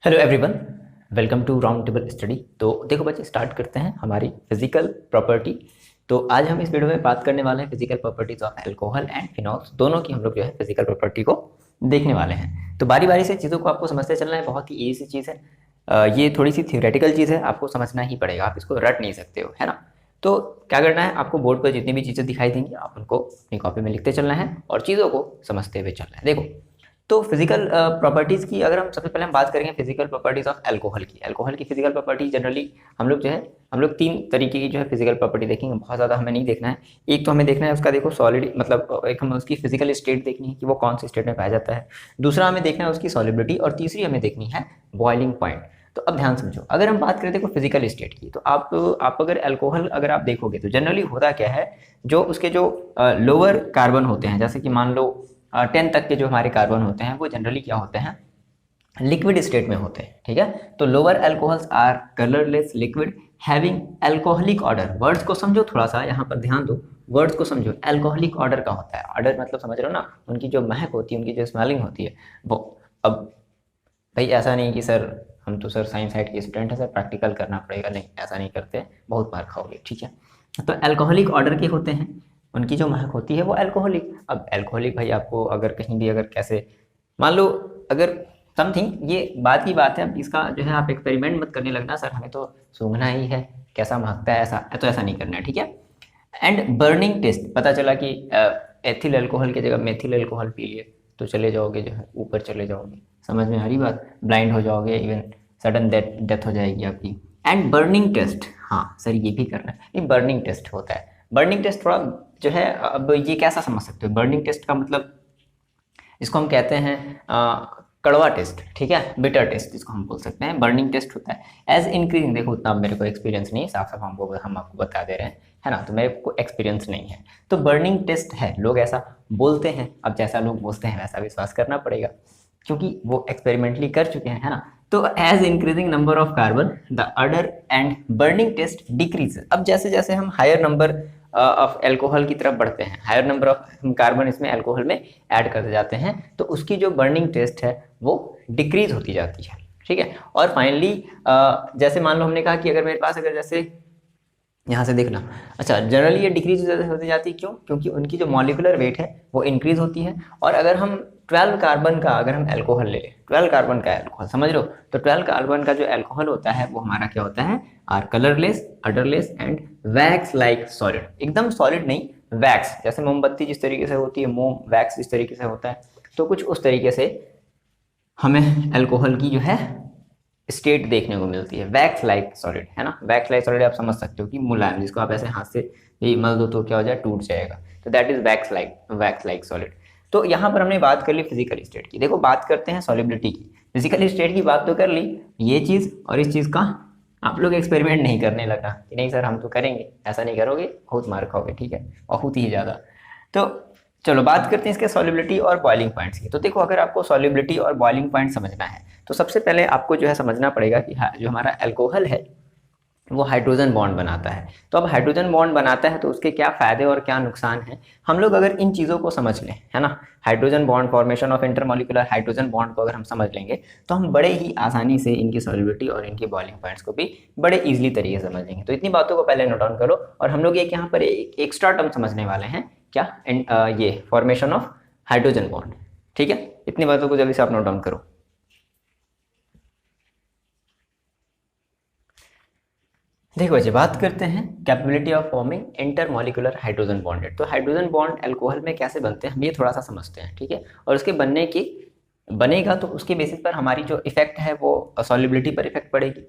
Hello everyone, welcome to round table study. तो देखो बच्चे, स्टार्ट करते हैं हमारी फिजिकल प्रॉपर्टी। तो आज हम इस वीडियो में बात करने वाले हैं physical properties of alcohol and phenols. दोनों की हम लोग जो है फिजिकल प्रॉपर्टी को देखने वाले हैं। तो बारी बारी से चीज़ों को आपको समझते चलना है। बहुत ही ईजी सी चीज़ है। ये थोड़ी सी थियोरेटिकल चीज़ है, आपको समझना ही पड़ेगा, आप इसको रट नहीं सकते हो, है ना। तो क्या करना है, आपको बोर्ड पर जितनी भी चीज़ें दिखाई देंगी आप उनको अपनी कॉपी में लिखते चलना है और चीज़ों को समझते हुए चलना है। देखो, तो फिजिकल प्रॉपर्टीज़ की अगर हम सबसे पहले हम बात करेंगे फिजिकल प्रॉपर्टीज़ ऑफ अल्कोहल की फिजिकल प्रॉपर्टी जनरली हम लोग तीन तरीके की जो है फिजिकल प्रॉपर्टी देखेंगे। बहुत ज़्यादा हमें नहीं देखना है। एक तो हमें देखना है उसका, देखो सॉलिड, मतलब एक हमें उसकी फिजिकल स्टेट देखनी है कि वो कौन सी स्टेट में पाया जाता है। दूसरा हमें देखना है उसकी सॉलिबिलिटी और तीसरी हमें देखनी है बॉइलिंग पॉइंट। तो अब ध्यान समझो, अगर हम बात करें देखो फिजिकल स्टेट की, तो आप अगर अल्कोहल अगर आप देखोगे तो जनरली होता क्या है, जो उसके जो लोअर कार्बन होते हैं, जैसे कि मान लो 10 तक के जो हमारे कार्बन होते हैं वो जनरली क्या होते हैं, लिक्विड स्टेट में होते हैं। ठीक है, तो lower alcohols are colourless liquid having alcoholic odour. Words को समझो, थोड़ा सा यहाँ पर ध्यान दो, वर्ड्स को समझो। अल्कोहलिक ऑर्डर का होता है, ऑर्डर मतलब समझ रहे हो ना, उनकी जो महक होती है, उनकी जो स्मेलिंग होती है वो। अब भाई ऐसा नहीं कि सर हम तो सर साइंस साइड के स्टूडेंट हैं, सर प्रैक्टिकल करना पड़ेगा, नहीं ऐसा नहीं करते, बहुत मार खाओगे। ठीक है, तो अल्कोहलिक ऑर्डर के होते हैं, उनकी जो महक होती है वो अल्कोहलिक। अब अल्कोहलिक भाई आपको अगर कहीं भी अगर कैसे मान लो अगर समथिंग, ये बात की बात है, अब इसका जो है आप एक्सपेरिमेंट मत करने लगना सर हमें तो सूंघना ही है, कैसा महकता है, ऐसा तो ऐसा नहीं करना है। ठीक है, एंड बर्निंग टेस्ट, पता चला कि एथिल अल्कोहल की जगह मेथिल अल्कोहल पी लिए तो चले जाओगे, जो है ऊपर चले जाओगे। समझ में आ रही बात, ब्लाइंड हो जाओगे, इवन सडन डेथ हो जाएगी आपकी। एंड बर्निंग टेस्ट, हाँ सर ये भी करना है, ये बर्निंग टेस्ट होता है। बर्निंग टेस्ट थोड़ा जो है, अब ये कैसा समझ सकते हो, बर्निंग टेस्ट का मतलब इसको हम कहते हैं कड़वा टेस्ट। ठीक है, बिटर टेस्ट इसको हम बोल सकते हैं, बर्निंग टेस्ट होता है। एज इंक्रीजिंग, देखो उतना मेरे को एक्सपीरियंस नहीं है, साफ साफ हम आपको बता दे रहे हैं, है ना, तो मेरे को एक्सपीरियंस नहीं है। तो बर्निंग टेस्ट है, लोग ऐसा बोलते हैं। अब जैसा लोग बोलते हैं वैसा विश्वास करना पड़ेगा, क्योंकि वो एक्सपेरिमेंटली कर चुके हैं, है ना। तो as increasing number of carbon the odour and burning taste decrease. अब जैसे जैसे हम हायर नंबर ऑफ एल्कोहल की तरफ बढ़ते हैं, हायर नंबर ऑफ कार्बन इसमें एल्कोहल में ऐड करते जाते हैं, तो उसकी जो बर्निंग टेस्ट है वो डिक्रीज होती जाती है। ठीक है, और फाइनली जैसे मान लो हमने कहा कि अगर मेरे पास अगर जैसे यहाँ से देखना, अच्छा जनरली ये डिक्रीज होती जाती है, क्यों? क्योंकि उनकी जो मॉलिकुलर वेट है वो इंक्रीज होती है। और अगर हम 12 कार्बन का अगर हम अल्कोहल ले लें, 12 कार्बन का अल्कोहल समझ लो, तो 12 कार्बन का जो अल्कोहल होता है वो हमारा क्या होता है, are colourless, odourless and wax like solid. एकदम सॉलिड नहीं, वैक्स, जैसे मोमबत्ती जिस तरीके से होती है, मोम वैक्स इस तरीके से होता है, तो कुछ उस तरीके से हमें अल्कोहल की जो है स्टेट देखने को मिलती है, वैक्स लाइक सॉलिड, है ना। वैक्स लाइक सॉलिड आप समझ सकते हो कि मुलायम, जिसको आप ऐसे हाथ से ये मल दो तो क्या हो जाए, टूट जाएगा, तो that is wax like solid. तो यहाँ पर हमने बात कर ली फिजिकल स्टेट की। देखो बात करते हैं सॉलिबिलिटी की। फिजिकल स्टेट की बात तो कर ली, ये चीज़ और इस चीज़ का आप लोग एक्सपेरिमेंट नहीं करने लगा कि नहीं सर हम तो करेंगे, ऐसा नहीं करोगे बहुत मार खाओगे। ठीक है, बहुत ही ज़्यादा। तो चलो बात करते हैं इसके सॉलिबिलिटी और बॉइलिंग पॉइंट्स की। तो देखो अगर आपको सॉलिबिलिटी और बॉइलिंग पॉइंट समझना है तो सबसे पहले आपको जो है समझना पड़ेगा कि जो हमारा अल्कोहल है वो हाइड्रोजन बॉन्ड बनाता है। तो अब हाइड्रोजन बॉन्ड बनाता है तो उसके क्या फ़ायदे और क्या नुकसान हैं, हम लोग अगर इन चीज़ों को समझ लें, है ना, hydrogen bond, formation of intermolecular hydrogen bond को अगर हम समझ लेंगे तो हम बड़े ही आसानी से इनकी सॉलिबिलिटी और इनकी बॉइलिंग पॉइंट्स को भी बड़े ईजिली तरीके से समझ लेंगे। तो इतनी बातों को पहले नोट डाउन करो। और हम लोग एक यहाँ पर एक एक्स्ट्रा टर्म समझने वाले हैं, क्या, ये फॉर्मेशन ऑफ हाइड्रोजन बॉन्ड। ठीक है, इतनी बातों को जल्दी से आप नोट डाउन करो। देखो बच्चे, बात करते हैं capability of forming intermolecular hydrogen bonded. तो हाइड्रोजन बॉन्ड अल्कोहल में कैसे बनते हैं हम ये थोड़ा सा समझते हैं। ठीक है, और उसके बनने की बनेगा तो उसके बेसिस पर हमारी जो इफेक्ट है वो सॉलिबिलिटी पर इफेक्ट पड़ेगी,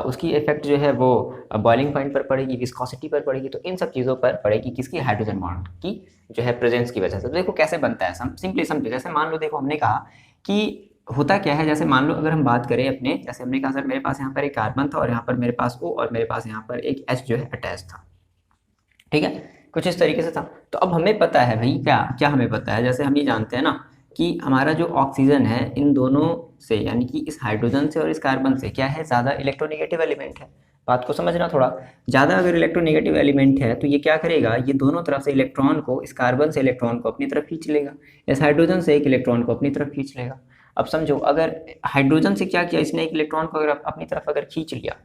उसकी इफेक्ट जो है वो बॉइलिंग पॉइंट पर पड़ेगी, विस्कोसिटी पर पड़ेगी, तो इन सब चीज़ों पर पड़ेगी किसकी, हाइड्रोजन बॉन्ड की जो है प्रेजेंस की वजह से। तो देखो कैसे बनता है, सिंपली समझो। जैसे मान लो, देखो हमने कहा कि होता क्या है, जैसे मान लो अगर हम बात करें अपने, जैसे हमने कहा सर मेरे पास यहाँ पर एक कार्बन था और यहाँ पर मेरे पास O और मेरे पास यहाँ पर एक H जो है अटैच था। ठीक है, कुछ इस तरीके से था। तो अब हमें पता है भाई, क्या क्या हमें पता है, जैसे हम ये जानते हैं ना कि हमारा जो ऑक्सीजन है इन दोनों से, यानी कि इस हाइड्रोजन से और इस कार्बन से क्या है, ज़्यादा इलेक्ट्रोनेगेटिव एलिमेंट है। बात को समझना थोड़ा, ज़्यादा अगर इलेक्ट्रोनेगेटिव एलिमेंट है तो ये क्या करेगा, ये दोनों तरफ से इलेक्ट्रॉन को, इस कार्बन से इलेक्ट्रॉन को अपनी तरफ खींच लेगा, इस हाइड्रोजन से एक इलेक्ट्रॉन को अपनी तरफ खींच लेगा। अब समझो, अगर हाइड्रोजन से क्या किया इसने, एक इलेक्ट्रॉन को अगर अपनी तरफ अगर खींच लिया,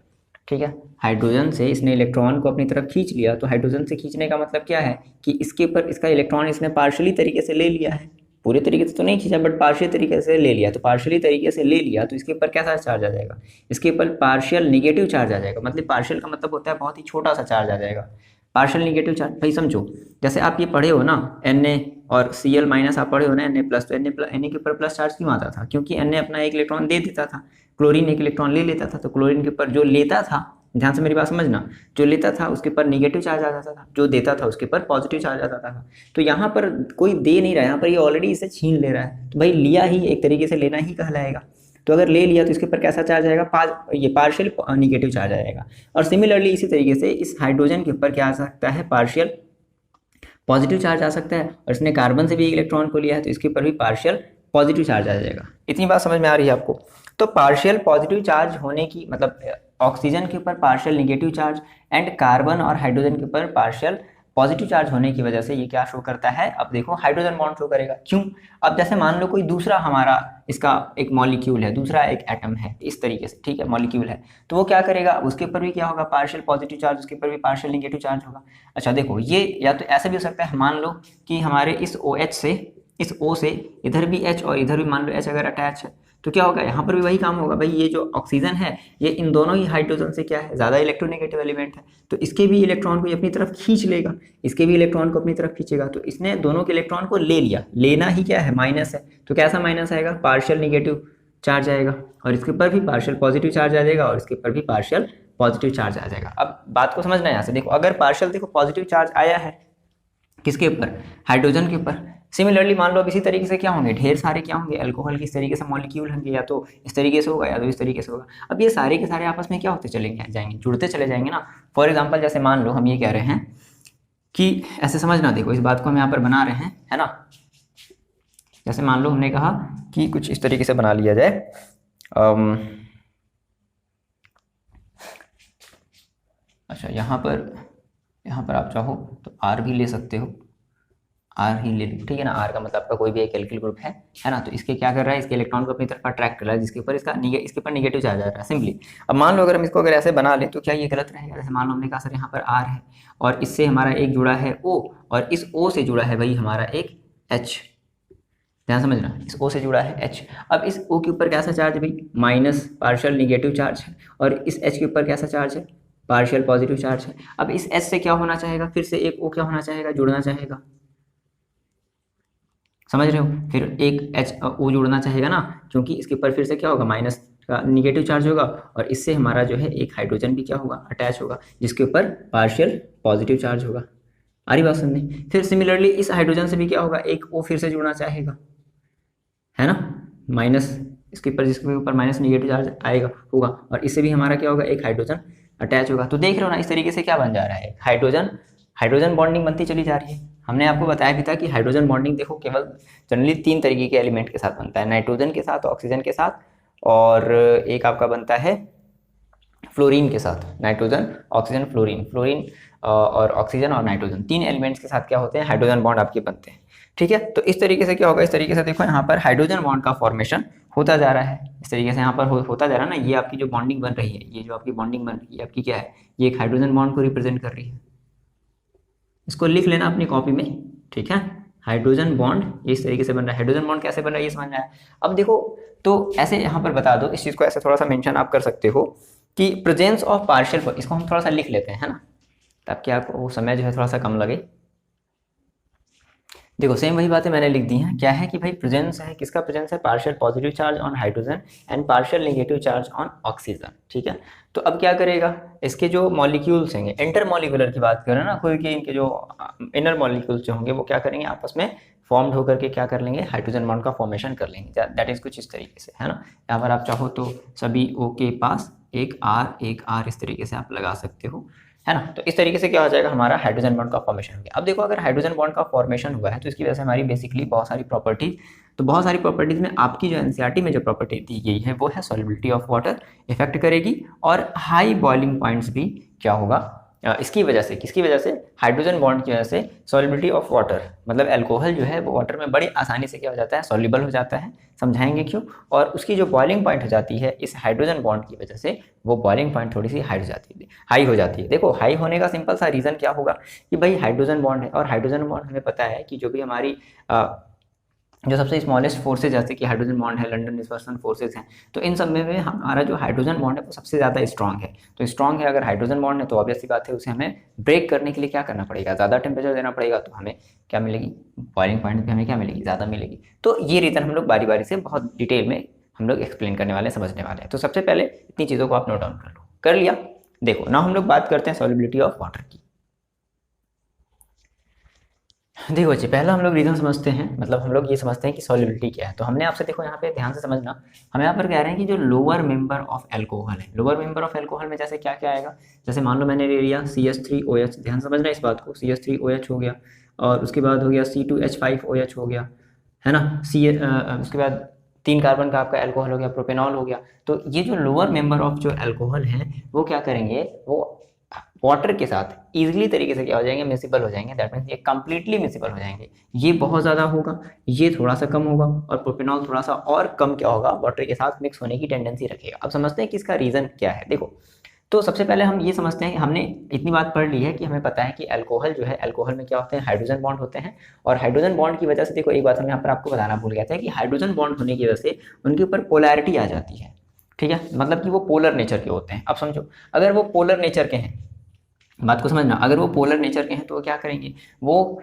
ठीक है, हाइड्रोजन से इसने इलेक्ट्रॉन को अपनी तरफ खींच लिया, तो हाइड्रोजन से खींचने का मतलब क्या है कि इसके ऊपर इसका इलेक्ट्रॉन इसने पार्शियली तरीके से ले लिया है, पूरे तरीके से तो नहीं खींचा बट पार्शियल तरीके से ले लिया। तो पार्शियली तरीके से ले लिया तो इसके ऊपर कैसा चार्ज आ जाएगा, इसके ऊपर पार्शियल निगेटिव चार्ज आ जाएगा। मतलब पार्शियल का मतलब होता है बहुत ही छोटा सा चार्ज आ जाएगा, पार्शियल निगेटिव चार्ज। भाई समझो, जैसे आप ये पढ़े हो ना, Na और Cl माइनस आप पढ़े हो ना, Na प्लस, तो Na के ऊपर प्लस चार्ज क्यों आता था, क्योंकि Na अपना एक इलेक्ट्रॉन दे देता था, क्लोरीन एक इलेक्ट्रॉन ले लेता था, तो क्लोरीन के ऊपर जो लेता था, ध्यान से मेरी बात समझना, जो लेता था उसके ऊपर निगेटिव चार्ज आ जाता था, जो देता था उसके ऊपर पॉजिटिव चार्ज आ जाता था। तो यहाँ पर कोई दे नहीं रहा है, यहाँ पर ये ऑलरेडी इसे छीन ले रहा है, तो भाई लिया ही एक तरीके से लेना ही कहलाएगा। तो अगर ले लिया तो इसके ऊपर कैसा चार्ज आएगा, ये पार्शियल निगेटिव चार्ज आएगा। और सिमिलरली इसी तरीके से इस हाइड्रोजन के ऊपर क्या आ सकता है, पार्शियल पॉजिटिव चार्ज आ सकता है। और इसने कार्बन से भी इलेक्ट्रॉन को लिया है तो इसके ऊपर भी पार्शियल पॉजिटिव चार्ज आ जाएगा। इतनी बात समझ में आ रही है आपको। तो पार्शियल पॉजिटिव चार्ज होने की मतलब ऑक्सीजन के ऊपर partial negative charge and carbon और हाइड्रोजन के ऊपर पार्शियल पॉजिटिव चार्ज होने की वजह से ये क्या शो करता है, अब देखो हाइड्रोजन बॉन्ड शो करेगा। क्यों, अब जैसे मान लो कोई दूसरा हमारा इसका एक मॉलिक्यूल है, दूसरा एक एटम है, इस तरीके से, ठीक है, मॉलिक्यूल है, तो वो क्या करेगा, उसके ऊपर भी क्या होगा, पार्शियल पॉजिटिव चार्ज, उसके ऊपर भी पार्शियल निगेटिव चार्ज होगा। अच्छा देखो, ये या तो ऐसा भी हो सकता है, मान लो कि हमारे इस OH से, इस O से इधर भी H और इधर भी मान लो H अगर अटैच है, तो क्या होगा, यहाँ पर भी वही काम होगा। भाई ये जो ऑक्सीजन है ये इन दोनों ही हाइड्रोजन से क्या है, ज़्यादा इलेक्ट्रोनेगेटिव एलिमेंट है, तो इसके भी इलेक्ट्रॉन को अपनी तरफ खींच लेगा, इसके भी इलेक्ट्रॉन को अपनी तरफ खींचेगा। तो इसने दोनों के इलेक्ट्रॉन को ले लिया, लेना ही क्या है, माइनस है, तो कैसा माइनस आएगा, पार्शियल निगेटिव चार्ज आएगा, और इसके ऊपर भी पार्शियल पॉजिटिव चार्ज आ जाएगा, और इसके ऊपर भी पार्शियल पॉजिटिव चार्ज आ जाएगा। अब बात को समझना है यहाँ से, देखो अगर पार्शियल देखो पॉजिटिव चार्ज आया है किसके ऊपर, हाइड्रोजन के ऊपर। सिमिलरली मान लो अब इसी तरीके से क्या होंगे, ढेर सारे क्या होंगे, अल्कोहल की इस तरीके से मॉलिक्यूल होंगे, या तो इस तरीके से होगा या तो इस तरीके से होगा। अब ये सारे के सारे आपस में क्या होते चलेंगे, जाएंगे, जुड़ते चले जाएंगे ना। फॉर एग्जांपल जैसे मान लो हम ये कह रहे हैं कि ऐसे समझना, देखो इस बात को हम यहाँ पर बना रहे हैं, है ना। जैसे मान लो हमने कहा कि कुछ इस तरीके से बना लिया जाए, अच्छा यहाँ पर आप चाहो तो R भी ले सकते हो, R ही ले लो, ठीक है ना। R का मतलब आपका कोई भी एक एल्किल ग्रुप है ना, तो इसके क्या कर रहा है, इसके इलेक्ट्रॉन को अपनी तरफ अट्रैक्ट कर रहा है, जिसके ऊपर इसके ऊपर निगेटिव चार्ज आ रहा है सिंपली। अब मान लो अगर हम इसको अगर ऐसे बना लें तो क्या ये गलत रहेगा, जैसे मान लो हमने कहा सर यहाँ पर R है और इससे हमारा एक जुड़ा है O, और इस O से जुड़ा है भाई हमारा एक H, ध्यान समझना, इस O से जुड़ा है H। अब इस O के ऊपर कैसा चार्ज है भाई, माइनस पार्शियल निगेटिव चार्ज है, और इस H के ऊपर कैसा चार्ज है, पार्शियल पॉजिटिव चार्ज है। अब इस H से क्या होना चाहेगा, फिर से एक O क्या होना चाहेगा, जुड़ना चाहेगा, समझ रहे हो, फिर एक O जुड़ना चाहेगा ना, क्योंकि इसके ऊपर फिर से क्या होगा, माइनस का निगेटिव चार्ज होगा, और इससे हमारा जो है एक हाइड्रोजन भी क्या होगा, अटैच होगा, जिसके ऊपर पार्शियल पॉजिटिव चार्ज होगा। आ रही बात समझने। फिर सिमिलरली इस हाइड्रोजन से भी क्या होगा, एक O फिर से जुड़ना चाहेगा, है ना, माइनस इसके ऊपर, जिसके ऊपर माइनस निगेटिव चार्ज आएगा होगा, और इससे भी हमारा क्या होगा, एक हाइड्रोजन अटैच होगा। तो देख रहे हो ना, इस तरीके से क्या बन जा रहा है, हाइड्रोजन बॉन्डिंग बनती चली जा रही है। हमने आपको बताया भी था कि हाइड्रोजन बॉन्डिंग देखो केवल जनरली 3 तरीके के एलिमेंट के साथ बनता है, नाइट्रोजन के साथ, ऑक्सीजन के साथ, और एक आपका बनता है फ्लोरीन के साथ, नाइट्रोजन ऑक्सीजन फ्लोरीन और ऑक्सीजन और नाइट्रोजन, 3 एलिमेंट्स के साथ क्या होते हैं, हाइड्रोजन बॉन्ड आपके बनते हैं, ठीक है। तो इस तरीके से क्या होगा, इस तरीके से देखो यहाँ पर हाइड्रोजन बॉन्ड का फॉर्मेशन होता जा रहा है, इस तरीके से यहाँ पर होता जा रहा है ना। ये आपकी जो बॉन्डिंग बन रही है, ये जो आपकी बॉन्डिंग बन रही है आपकी क्या है, ये एक हाइड्रोजन बॉन्ड को रिप्रेजेंट कर रही है। इसको लिख लेना अपनी कॉपी में, ठीक है। हाइड्रोजन बॉन्ड इस तरीके से बन रहा है, हाइड्रोजन बॉन्ड कैसे बन रहा है ये समझना है। अब देखो तो ऐसे यहाँ पर बता दो, इस चीज़ को ऐसे थोड़ा सा मेंशन आप कर सकते हो कि प्रेजेंस ऑफ पार्शियल, इसको हम थोड़ा सा लिख लेते हैं, है ना, ताकि आपको वो समय जो है थोड़ा सा कम लगे। देखो सेम वही बातें मैंने लिख दी हैं, क्या है कि भाई प्रेजेंस है, किसका प्रेजेंस है, partial positive charge on hydrogen and partial negative charge on oxygen, ठीक है। तो अब क्या करेगा, इसके जो मॉलिक्यूल्स होंगे, इंटर मॉलिक्यूलर की बात करें ना कोई के, इनके जो इनर मॉलिक्यूल्स जो होंगे वो क्या करेंगे, आपस में फॉर्म्ड होकर के क्या कर लेंगे, हाइड्रोजन बॉन्ड का फॉर्मेशन कर लेंगे। दैट इज कुछ इस तरीके से, है ना। यहाँ पर आप चाहो तो सभी O के पास एक R इस तरीके से आप लगा सकते हो, है ना। तो इस तरीके से क्या हो जाएगा, हमारा हाइड्रोजन बॉन्ड का फॉर्मेशन हो गया। अब देखो अगर हाइड्रोजन बॉन्ड का फॉर्मेशन हुआ है तो इसकी वजह से हमारी बेसिकली बहुत सारी प्रॉपर्टीज, तो बहुत सारी प्रॉपर्टीज में आपकी जो एनसीईआरटी में जो प्रॉपर्टी दी गई है वो है सॉल्युबिलिटी ऑफ वाटर इफेक्ट करेगी, और हाई बॉइलिंग पॉइंट्स भी क्या होगा, इसकी वजह से, किसकी वजह से, हाइड्रोजन बॉन्ड की वजह से सॉल्युबिलिटी ऑफ वाटर, मतलब अल्कोहल जो है वो वाटर में बड़ी आसानी से क्या हो जाता है, सॉल्युबल हो जाता है। समझाएंगे क्यों। और उसकी जो बॉइलिंग पॉइंट हो जाती है इस हाइड्रोजन बॉन्ड की वजह से, वो बॉइलिंग पॉइंट थोड़ी सी हाई हो जाती है। देखो हाई होने का सिंपल सा रीज़न क्या होगा कि भाई हाइड्रोजन बॉन्ड है, और हाइड्रोजन बॉन्ड हमें पता है कि जो भी हमारी जो सबसे स्मॉलेस्ट फोर्सेज जैसे कि हाइड्रोजन बॉन्ड है, लंदन डिस्पर्सन फोर्सेज हैं, तो इन सब में हमारा जो हाइड्रोजन बॉन्ड है वो सबसे ज़्यादा स्ट्रॉन्ग है। तो स्ट्रॉन्ग है अगर हाइड्रोजन बॉन्ड है तो ऑब्वियस सी बात है उसे हमें ब्रेक करने के लिए क्या करना पड़ेगा, ज़्यादा टेम्परेचर देना पड़ेगा, तो हमें क्या मिलेगी, बॉइलिंग पॉइंट भी हमें क्या मिलेगी, ज़्यादा मिलेगी। तो ये रीज़न हम लोग बारी बारी से बहुत डिटेल में हम लोग एक्सप्लेन करने वाले हैं, समझने वाले हैं। तो सबसे पहले इतनी चीज़ों को आप नोट डाउन कर लिया। देखो ना हम लोग बात करते हैं सॉल्युबिलिटी ऑफ वाटर की। देखो बच्चे पहला हम लोग रीज़न समझते हैं, मतलब हम लोग ये समझते हैं कि सॉल्युबिलिटी क्या है। तो हमने आपसे देखो यहाँ पे ध्यान से समझना, हम यहाँ पर कह रहे हैं कि जो लोअर मेंबर ऑफ एल्कोहल है, लोअर मेंबर ऑफ एल्कोहल में जैसे क्या क्या आएगा, जैसे मान लो मैंने ले लिया CH3OH, ध्यान समझना इस बात को, CH3OH हो गया, और उसके बाद हो गया C2H5OH हो गया, है ना, उसके बाद 3 कार्बन का आपका एल्कोहल हो गया, प्रोपेनॉल हो गया। तो ये जो लोअर मेंबर ऑफ जो एल्कोहल है वो क्या करेंगे, वो वाटर के साथ इजीली तरीके से क्या हो जाएंगे, मिसिबल हो जाएंगे। दैट मीन्स ये कंप्लीटली मिसिबल हो जाएंगे। ये बहुत ज़्यादा होगा, ये थोड़ा सा कम होगा, और प्रोपेनॉल थोड़ा सा और कम क्या होगा, वाटर के साथ मिक्स होने की टेंडेंसी रखेगा। अब समझते हैं कि इसका रीज़न क्या है। देखो तो सबसे पहले हम ये समझते हैं कि हमने इतनी बात पढ़ ली है कि हमें पता है कि अल्कोहल जो है, अल्कोहल में क्या होते हैं, हाइड्रोजन बॉन्ड होते हैं। और हाइड्रोजन बॉन्ड की वजह से देखो एक बात हम यहाँ पर आपको बताना भूल गए थे कि हाइड्रोजन बॉन्ड होने की वजह से उनके ऊपर पोलैरिटी आ जाती है। ठीक है, मतलब कि वो पोलर नेचर के होते हैं। अब समझो अगर वो पोलर नेचर के हैं, बात को समझना, अगर वो पोलर नेचर के हैं तो वो क्या करेंगे, वो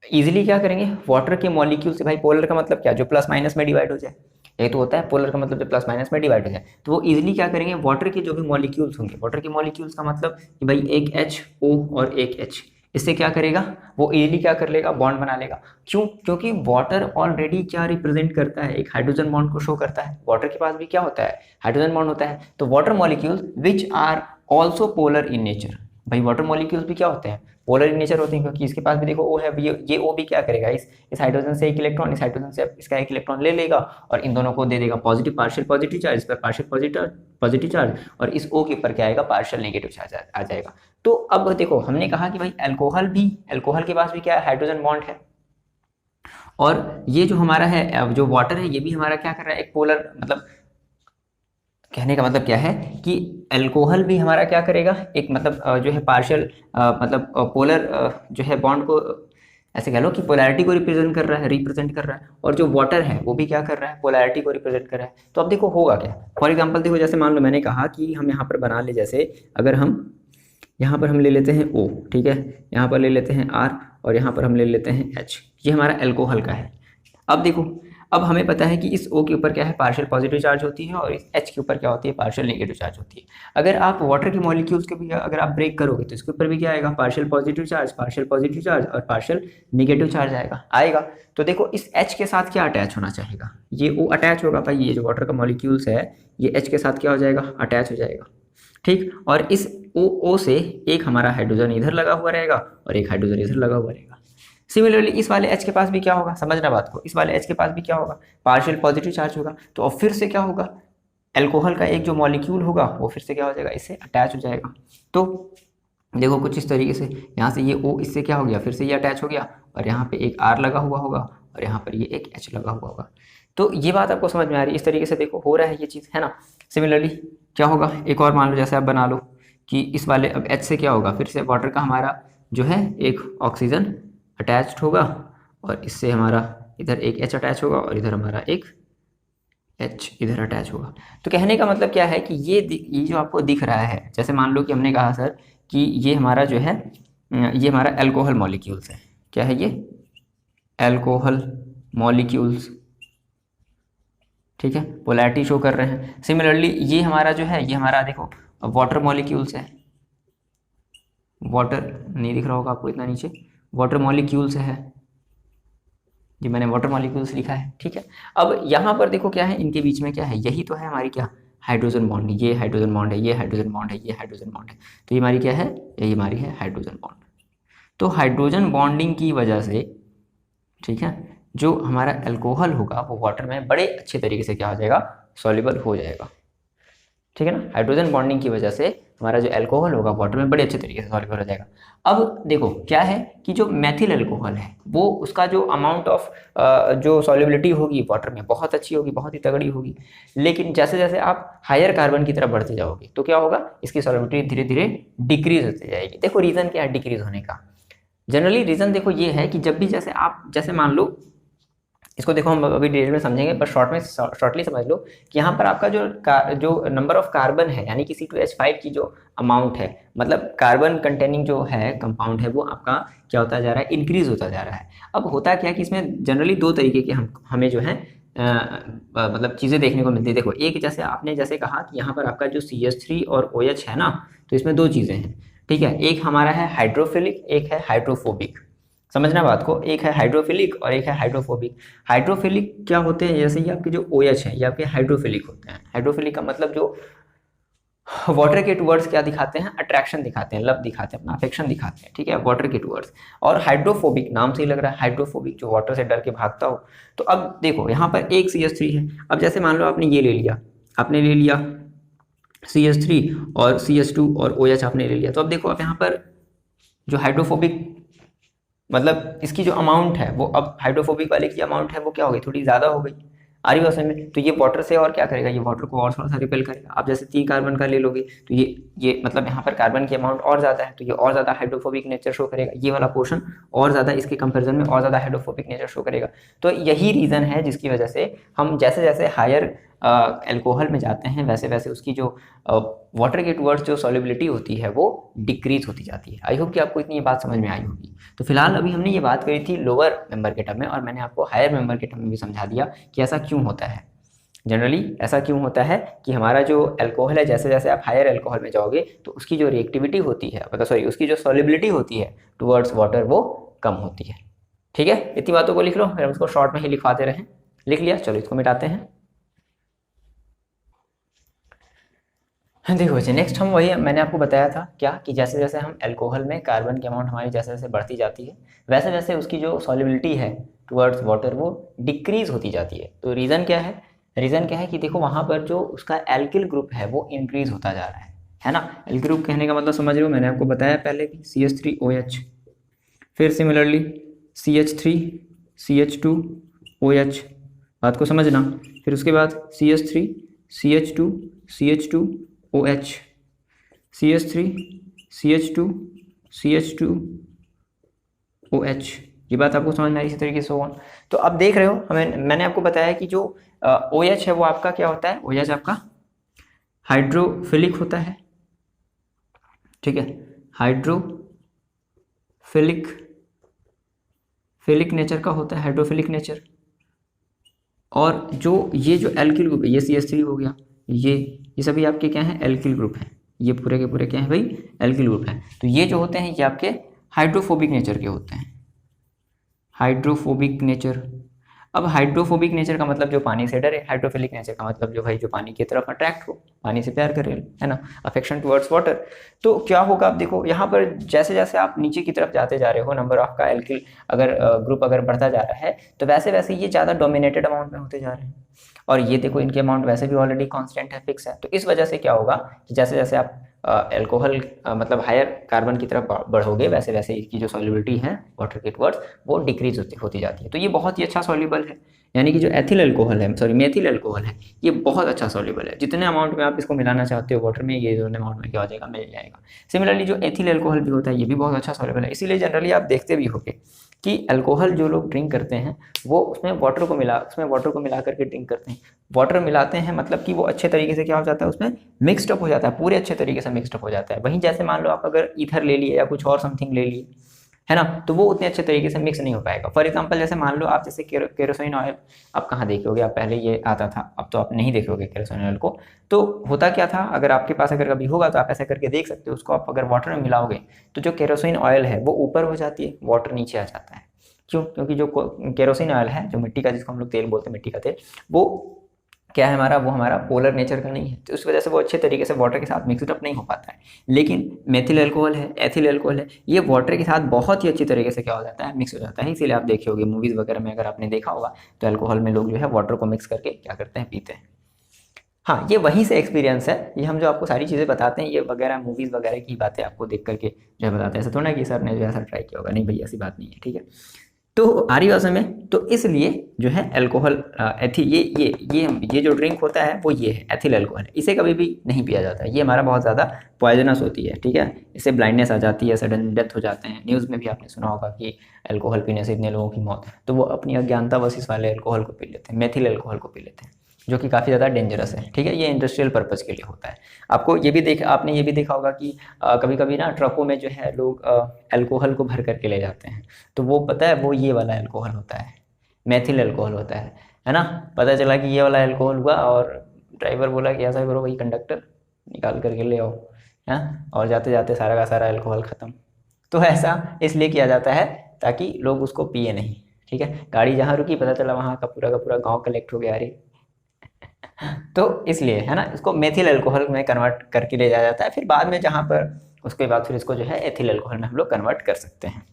इजीली क्या करेंगे, वाटर के मॉलिक्यूल से, भाई पोलर का मतलब क्या, जो प्लस माइनस में डिवाइड हो जाए, ये तो होता है पोलर का मतलब जो प्लस माइनस में डिवाइड हो जाए। तो वो इजीली क्या करेंगे, वाटर के जो भी मॉलिक्यूल्स होंगे, वाटर के मॉलिक्यूल्स का मतलब कि भाई एक HO और एक H, इससे क्या करेगा, वो इजीली क्या कर लेगा, बॉन्ड बना लेगा। क्यों, क्योंकि वाटर ऑलरेडी क्या रिप्रेजेंट करता है, एक हाइड्रोजन बॉन्ड को शो करता है। वाटर के पास भी क्या होता है, हाइड्रोजन बॉन्ड होता है। तो water molecules which are also polar in nature, भाई वाटर मॉलिक्यूल्स भी क्या होते हैं, पोलर इन नेचर होते हैं, क्योंकि इसके पास भी देखो O है, ये O भी क्या करेगा, इस हाइड्रोजन से एक इलेक्ट्रॉन, इस हाइड्रोजन से इसका एक इलेक्ट्रॉन ले लेगा और इन दोनों को दे देगा पॉजिटिव, पार्शियल पॉजिटिव चार्ज, इस पर पार्शियल पॉजिटिव चार्ज, और इस O के ऊपर क्या आएगा, पार्शियल नेगेटिव चार्ज आ जाएगा। तो अब देखो हमने कहा कि भाई अल्कोहल के पास भी क्या है, हाइड्रोजन बॉन्ड है। और ये जो हमारा है, जो वाटर है, ये भी हमारा क्या कर रहा है, एक पोलर, मतलब कहने का मतलब क्या है कि अल्कोहल भी हमारा क्या करेगा, एक मतलब जो है पार्शियल, मतलब पोलर जो है बॉन्ड को, ऐसे कह लो कि पोलैरिटी को रिप्रेजेंट कर रहा है, और जो वाटर है वो भी क्या कर रहा है, पोलैरिटी को रिप्रेजेंट कर रहा है। तो अब देखो होगा क्या, फॉर एग्जांपल देखो, जैसे मान लो मैंने कहा कि हम यहाँ पर बना ले, जैसे अगर हम यहाँ पर हम ले लेते हैं O, ठीक है, यहाँ पर ले लेते हैं R, और यहाँ पर हम ले लेते हैं H, ये हमारा अल्कोहल का है। अब देखो, अब हमें पता है कि इस O के ऊपर क्या है, पार्शियल पॉजिटिव चार्ज होती है, और इस H के ऊपर क्या होती है, पार्शियल नेगेटिव चार्ज होती है। अगर आप वाटर के मॉलिक्यूल्स के भी अगर आप ब्रेक करोगे तो इसके ऊपर भी क्या आएगा, पार्शियल पॉजिटिव चार्ज और पार्शियल नेगेटिव चार्ज आएगा। तो देखो इस H के साथ क्या अटैच होना चाहेगा, ये O अटैच होगा भाई, ये जो वाटर का मॉलिक्यूल्स है ये H के साथ क्या हो जाएगा, अटैच हो जाएगा। ठीक, और इस O से एक हमारा हाइड्रोजन इधर लगा हुआ रहेगा और एक हाइड्रोजन इधर लगा हुआ रहेगा। सिमिलरली इस वाले H के पास भी क्या होगा, समझना बात को, इस वाले H के पास भी क्या होगा, पार्शियल पॉजिटिव चार्ज होगा। तो अब फिर से क्या होगा, अल्कोहल का एक जो मॉलिक्यूल होगा वो फिर से क्या हो जाएगा, इससे अटैच हो जाएगा। तो देखो कुछ इस तरीके से, यहाँ से ये O इससे क्या हो गया, फिर से ये अटैच हो गया, और यहाँ पे एक R लगा हुआ होगा, और यहाँ पर ये एक H लगा हुआ होगा। तो ये बात आपको समझ में आ रही है, इस तरीके से देखो हो रहा है ये चीज़, है ना। सिमिलरली क्या होगा, एक और मान लो, जैसे आप बना लो कि इस वाले अब H से क्या होगा, फिर से वाटर का हमारा जो है एक ऑक्सीजन अटैच्ड होगा, और इससे हमारा इधर एक H अटैच होगा, और इधर हमारा एक H इधर अटैच होगा। तो कहने का मतलब क्या है कि ये जो आपको दिख रहा है, जैसे मान लो कि हमने कहा सर कि ये हमारा जो है, ये हमारा अल्कोहल मॉलिक्यूल्स है, क्या है ये, अल्कोहल मॉलिक्यूल्स, ठीक है, पोलैरिटी शो कर रहे हैं। सिमिलरली ये हमारा जो है, ये हमारा देखो वाटर मॉलिक्यूल्स है, वाटर नहीं दिख रहा होगा आपको इतना नीचे, वाटर मॉलिक्यूल्स है, जी मैंने वाटर मॉलिक्यूल्स लिखा है, ठीक है। अब यहाँ पर देखो क्या है, इनके बीच में क्या है, यही तो है हमारी क्या, हाइड्रोजन बॉन्ड, ये हाइड्रोजन बॉन्ड है, ये हाइड्रोजन बॉन्ड है, ये हाइड्रोजन बॉन्ड है। तो ये हमारी क्या है, ये हमारी है हाइड्रोजन बॉन्ड। तो हाइड्रोजन बॉन्डिंग की वजह से, ठीक है, जो हमारा अल्कोहल होगा वो वाटर में बड़े अच्छे तरीके से क्या हो जाएगा, सॉल्युबल हो जाएगा, ठीक है ना। हाइड्रोजन बॉन्डिंग की वजह से हमारा जो अल्कोहल होगा वाटर में बड़े अच्छे तरीके से सॉल्युबल हो जाएगा। अब देखो क्या है कि जो मेथिल अल्कोहल है वो उसका जो अमाउंट ऑफ जो सॉल्युबिलिटी होगी वाटर में बहुत अच्छी होगी, बहुत ही तगड़ी होगी। लेकिन जैसे जैसे आप हायर कार्बन की तरफ बढ़ते जाओगे तो क्या होगा, इसकी सॉल्युबिलिटी धीरे धीरे डिक्रीज होती जाएगी। देखो रीज़न क्या है डिक्रीज होने का, जनरली रीज़न देखो ये है कि जब भी जैसे आप जैसे मान लो, इसको देखो हम अभी डिटेल में समझेंगे पर शॉर्टली समझ लो कि यहाँ पर आपका जो नंबर ऑफ कार्बन है यानी कि C2H5 की जो अमाउंट है, मतलब कार्बन कंटेनिंग जो है कंपाउंड है वो आपका क्या होता जा रहा है, इंक्रीज होता जा रहा है। अब होता क्या है कि इसमें जनरली दो तरीके के हमें जो है मतलब चीज़ें देखने को मिलती है। देखो एक जैसे आपने जैसे कहा कि यहाँ पर आपका जो CH3 और OH है ना, तो इसमें दो चीज़ें हैं, ठीक है। एक हमारा है हाइड्रोफिलिक, एक है हाइड्रोफोबिक। समझना बात को, एक है हाइड्रोफिलिक और एक है हाइड्रोफोबिक। हाइड्रोफिलिक क्या होते हैं, जैसे ये आपके जो OH है ये आपके हाइड्रोफिलिक होते हैं। हाइड्रोफिलिक का मतलब जो वाटर के टुवर्ड्स क्या दिखाते हैं, अट्रैक्शन दिखाते हैं, लव दिखाते हैं, अपना अफेक्शन दिखाते हैं, ठीक है, वाटर के टुवर्ड्स। और हाइड्रोफोबिक नाम से ही लग रहा है हाइड्रोफोबिक, जो वाटर से डर के भागता हो। तो अब देखो यहाँ पर एक CH3 है, अब जैसे मान लो आपने ये ले लिया, आपने ले लिया CH3 और CH2 और OH आपने ले लिया, तो अब देखो अब यहाँ पर जो हाइड्रोफोबिक मतलब इसकी जो अमाउंट है वो अब हाइड्रोफोबिक वाले की अमाउंट है वो क्या हो गई, थोड़ी ज़्यादा हो गई। आ रही बात में, तो ये वाटर से और क्या करेगा, ये वाटर को और थोड़ा सा रिपेल करेगा। आप जैसे 3 कार्बन का ले लोगे तो ये मतलब यहाँ पर कार्बन की अमाउंट और ज़्यादा है, तो ये और ज़्यादा हाइड्रोफोबिक नेचर शो करेगा, ये वाला पोर्शन और ज़्यादा इसके कंपेरिजन में और ज़्यादा हाइड्रोफोबिक नेचर शो करेगा। तो यही रीज़न है जिसकी वजह से हम जैसे जैसे हायर अल्कोहल में जाते हैं वैसे वैसे उसकी जो वाटर के टुवर्ड्स जो सॉल्युबिलिटी होती है वो डिक्रीज होती जाती है। आई होप कि आपको इतनी ये बात समझ में आई होगी। तो फिलहाल अभी हमने ये बात करी थी लोअर मेंबर के टर्म में, और मैंने आपको हायर मेंबर के टर्म में भी समझा दिया कि ऐसा क्यों होता है। जनरली ऐसा क्यों होता है कि हमारा जो अल्कोहल है जैसे जैसे आप हायर अल्कोहल में जाओगे तो उसकी जो रिएक्टिविटी होती है, मतलब सॉरी उसकी जो सॉल्युबिलिटी होती है टुवर्ड्स वाटर वो कम होती है। ठीक है, इतनी बातों को लिख लो, फिर हम उसको शॉर्ट में ही लिखवाते रहें। लिख लिया, चलो इसको मिटाते हैं। देखो बच्चे, नेक्स्ट हम वही मैंने आपको बताया था क्या कि जैसे जैसे हम अल्कोहल में कार्बन की अमाउंट हमारी जैसे जैसे बढ़ती जाती है वैसे वैसे उसकी जो सॉल्युबिलिटी है टुवर्ड्स वाटर वो डिक्रीज होती जाती है। तो रीज़न क्या है, रीज़न क्या है कि देखो वहाँ पर जो उसका एल्किल ग्रुप है वो इंक्रीज होता जा रहा है ना। एल्किल ग्रुप कहने का मतलब समझ रहे हो, मैंने आपको बताया पहले कि CH3OH, फिर सिमिलरली CH3 CH2 OH, बात को समझना। फिर उसके बाद CH3 CH2 CH2 OH, CH3 CH2 CH2 OH, ये बात आपको समझ में आई इसी तरीके से ऑन। तो अब देख रहे हो मैंने आपको बताया कि जो OH है वो आपका क्या होता है, OH आपका हाइड्रोफिलिक होता है, ठीक है, फिलिक नेचर का होता है, हाइड्रोफिलिक नेचर। और ये जो एल्किल ग्रुप है, ये CH3 हो गया, ये सभी आपके क्या हैं, एल्किल ग्रुप हैं। ये पूरे के पूरे क्या हैं भाई, एल्किल ग्रुप हैं। तो ये जो होते हैं ये आपके हाइड्रोफोबिक नेचर के होते हैं, हाइड्रोफोबिक नेचर। अब हाइड्रोफोबिक नेचर का मतलब जो पानी से डरे, हाइड्रोफिलिक नेचर का मतलब जो भाई जो पानी की तरफ अट्रैक्ट हो, पानी से प्यार करे, है ना, अफेक्शन टुवर्ड्स वाटर। तो क्या होगा, आप देखो यहाँ पर जैसे जैसे आप नीचे की तरफ जाते जा रहे हो, नंबर ऑफ का एल्किल अगर ग्रुप अगर बढ़ता जा रहा है तो वैसे वैसे ये ज़्यादा डोमिनेटेड अमाउंट में होते जा रहे हैं। और ये देखो इनके अमाउंट वैसे भी ऑलरेडी कांस्टेंट है, फिक्स है। तो इस वजह से क्या होगा कि जैसे जैसे आप अल्कोहल मतलब हायर कार्बन की तरफ बढ़ोगे वैसे वैसे इसकी जो सॉल्युबिलिटी है वाटर के टुवर्ड्स वो डिक्रीज होती जाती है। तो ये बहुत ही अच्छा सॉल्युबल है, यानी कि जो एथिल अल्कोहल है, सॉरी मेथिल अल्कोहल है, ये बहुत अच्छा सॉल्युबल है। जितने अमाउंट में आप इसको मिलाना चाहते हो वाटर में, ये जो अमाउंट में क्या हो जाएगा, मिल जाएगा। सिमिलरली जो एथिल अल्कोहल भी होता है ये भी बहुत अच्छा सॉल्युबल है। इसीलिए जनरली आप देखते भी होंगे कि अल्कोहल जो लोग ड्रिंक करते हैं वो उसमें वाटर को मिला करके ड्रिंक करते हैं। वाटर मिलाते हैं मतलब कि वो अच्छे तरीके से क्या हो जाता है, उसमें मिक्सड अप हो जाता है, पूरे अच्छे तरीके से मिक्सड अप हो जाता है। वहीं जैसे मान लो आप अगर ईथर ले लिए या कुछ और समथिंग ले लिए, है ना, तो वो उतने अच्छे तरीके से मिक्स नहीं हो पाएगा। फॉर एग्जांपल जैसे मान लो आप जैसे केरोसिन ऑयल आप कहाँ देखोगे, आप पहले ये आता था, अब तो आप नहीं देखोगे केरोसिन ऑयल को। तो होता क्या था, अगर आपके पास अगर कभी होगा तो आप ऐसा करके देख सकते हो, उसको आप अगर वाटर में मिलाओगे तो जो केरोसिन ऑयल है वो ऊपर हो जाती है, वाटर नीचे आ जाता है। क्यों? क्योंकि जो केरोसिन ऑयल है, जो मिट्टी का, जिसको हम लोग तेल बोलते हैं, मिट्टी का तेल, वो क्या है हमारा, वो हमारा पोलर नेचर का नहीं है, तो उस वजह से वो अच्छे तरीके से वाटर के साथ मिक्सड अप नहीं हो पाता है। लेकिन मेथिल अल्कोहल है, एथिल अल्कोहल है, ये वाटर के साथ बहुत ही अच्छी तरीके से क्या हो जाता है, मिक्स हो जाता है। इसीलिए आप देखे होगे मूवीज़ वगैरह में, अगर आपने देखा होगा तो अल्कोहल में लोग जो है वाटर को मिक्स करके क्या करते हैं, पीते हैं। हाँ, ये वहीं से एक्सपीरियंस है। ये हम जो आपको सारी चीज़ें बताते हैं ये वगैरह मूवीज़ वगैरह की बातें आपको देख करके जो है बताते हैं। ऐसा थोड़ा ना कि सर ने जो है सर ट्राई किया होगा, नहीं भाई ऐसी बात नहीं है, ठीक है। तो आ रही बात में, तो इसलिए जो है अल्कोहल एथी ये जो ड्रिंक होता है वो ये है एथिल अल्कोहल। इसे कभी भी नहीं पिया जाता है, ये हमारा बहुत ज़्यादा पॉइजनस होती है, ठीक है। इससे ब्लाइंडनेस आ जाती है, सडन डेथ हो जाते हैं। न्यूज़ में भी आपने सुना होगा कि अल्कोहल पीने से इतने लोगों की मौत, तो वो अपनी अज्ञानता बस इस वाले अल्कोहल को पी लेते हैं, मेथिल अल्कोहल को पी लेते हैं, जो कि काफ़ी ज़्यादा डेंजरस है, ठीक है। ये इंडस्ट्रियल पर्पज़ के लिए होता है। आपने ये भी देखा होगा कि कभी कभी ना ट्रकों में जो है लोग अल्कोहल को भर करके ले जाते हैं, तो वो पता है वो ये वाला अल्कोहल होता है, मेथिल अल्कोहल होता है ना। पता चला कि ये वाला अल्कोहल हुआ और ड्राइवर बोला कि ऐसा करो भाई कंडक्टर, निकाल करके ले आओ, हाँ, और जाते जाते सारा का सारा अल्कोहल ख़त्म। तो ऐसा इसलिए किया जाता है ताकि लोग उसको पिए नहीं, ठीक है। गाड़ी जहाँ रुकी पता चला वहाँ का पूरा गाँव कलेक्ट हो गया, अरे। तो इसलिए है ना, इसको मेथिल अल्कोहल में कन्वर्ट करके ले जाया जाता है, फिर बाद में जहाँ पर उसके बाद फिर इसको जो है एथिल अल्कोहल में हम लोग कन्वर्ट कर सकते हैं।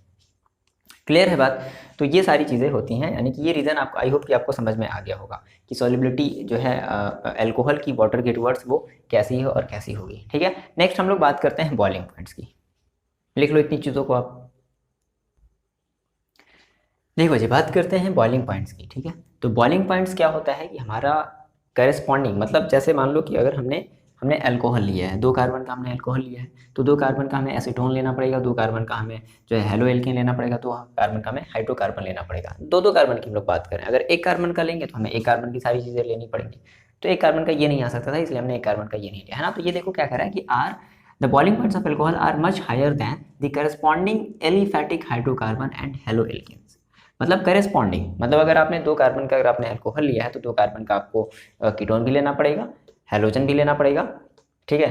क्लियर है बात। तो ये सारी चीज़ें होती हैं, यानी कि ये रीज़न आपको, आई होप कि आपको समझ में आ गया होगा कि सॉल्युबिलिटी जो है अल्कोहल की वाटर के टुवर्ड्स वो कैसी है और कैसी होगी, ठीक है। नेक्स्ट हम लोग बात करते हैं बॉइलिंग पॉइंट्स की। लिख लो इतनी चीज़ों को आप। देखो जी, बात करते हैं बॉइलिंग पॉइंट्स की, ठीक है। तो बॉइलिंग पॉइंट्स क्या होता है कि हमारा करेस्पॉन्डिंग, मतलब जैसे मान लो कि अगर हमने हमने अल्कोहल लिया है, 2 कार्बन का हमने अल्कोहल लिया है, तो 2 कार्बन का हमें एसीटोन लेना पड़ेगा, 2 कार्बन का हमें जो है हेलो एल्केन लेना पड़ेगा, 2 कार्बन का हमें हाइड्रोकार्बन लेना पड़ेगा। 2 कार्बन की हम लोग बात करें, अगर 1 कार्बन का लेंगे तो हमें 1 कार्बन की सारी चीज़ें लेनी पड़ेंगी। तो 1 कार्बन का ये नहीं आ सकता था, इसलिए हमने 1 कार्बन का ये नहीं लिया, है ना। तो ये देखो क्या कह रहा है कि the boiling points of alcohol are much higher than the corresponding aliphatic hydrocarbon and haloalkanes. मतलब करेस्पॉन्डिंग, मतलब अगर आपने 2 कार्बन का अगर आपने अल्कोहल लिया है तो 2 कार्बन का आपको कीटोन भी लेना पड़ेगा, हेलोजन भी लेना पड़ेगा, ठीक है।